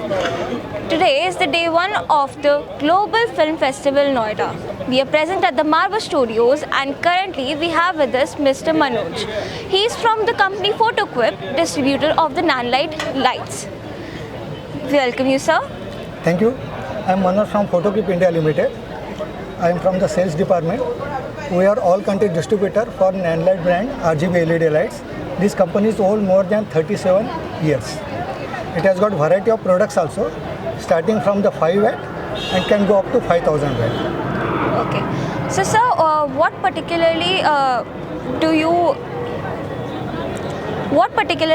Today is the day one of the Global Film Festival Noida. We are present at the Marva Studios and currently we have with us Mr. Manoj. He is from the company Photoquip, distributor of the Nanlite lights. Welcome you, sir. Thank you. I am Manoj from Photoquip India Limited. I am from the sales department. We are all country distributor for Nanlite brand RGB LED lights. This company is old more than 37 years. It has got variety of products also, starting from the 5 watt and can go up to 5000 watt. Okay. So, sir, what particular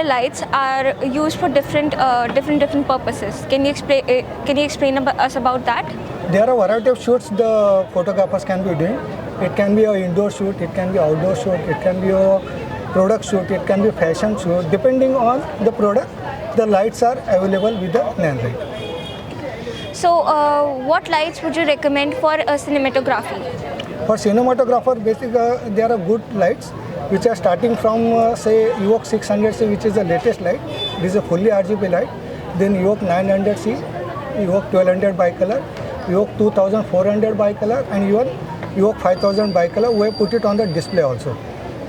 lights are used for different purposes? Can you explain us about that? There are a variety of shoots the photographers can be doing. It can be an indoor shoot, it can be outdoor shoot, it can be a product shoot, it can be fashion shoot. Depending on the product, the lights are available with the Nanlite. So, what lights would you recommend for cinematography? For cinematographer, basically there are good lights which are starting from say Evoque 600C, which is the latest light. This is a fully RGB light. Then Evoque 900C, Evoque 1200 bicolor, Evoque 2400 bicolor, and even Evoque 5000 bicolor. We have put it on the display also.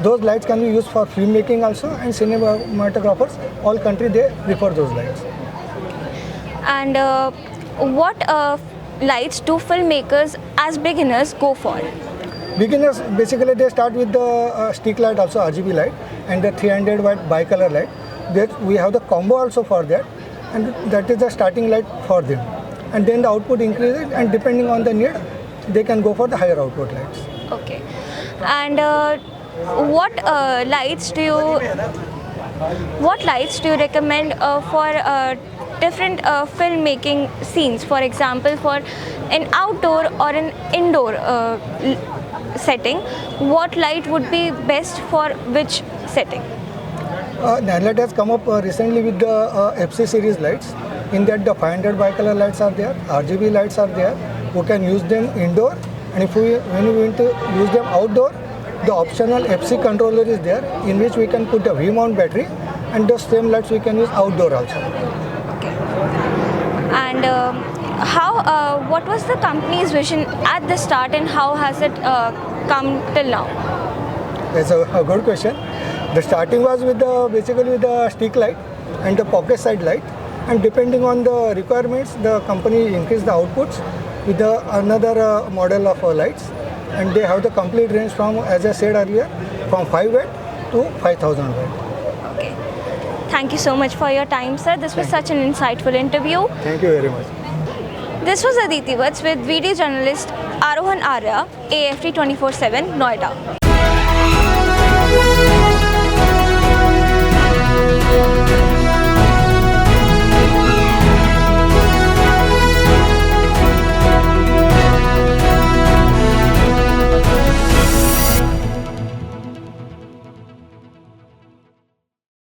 Those lights can be used for filmmaking also, and cinematographers, all country they prefer those lights. And what lights do filmmakers as beginners go for? Beginners, basically they start with the stick light, also RGB light, and the 300 watt bicolor light. We have the combo also for that, and that is the starting light for them. And then the output increases, and depending on the need, they can go for the higher output lights. Okay. And what lights do you recommend for different filmmaking scenes? For example, for an outdoor or an indoor setting, what light would be best for which setting? Nanlite has come up recently with the FC series lights. In that, the 500 bicolor lights are there, RGB lights are there. We can use them indoor, and when we want to use them outdoor, the optional FC controller is there, in which we can put the V-mount battery, and those same lights we can use outdoor also. Okay. And what was the company's vision at the start, and how has it come till now? That's a good question. The starting was with basically with the stick light and the pocket side light, and depending on the requirements, the company increased the outputs with another model of lights, and they have the complete range from, as I said earlier, from 5 watt to 5000 watt. Okay. Thank you so much for your time, sir. This was such an insightful interview. Thank you very much. This was Aditi Vats with video journalist Arohan Arya, AFT 24/7, Noida.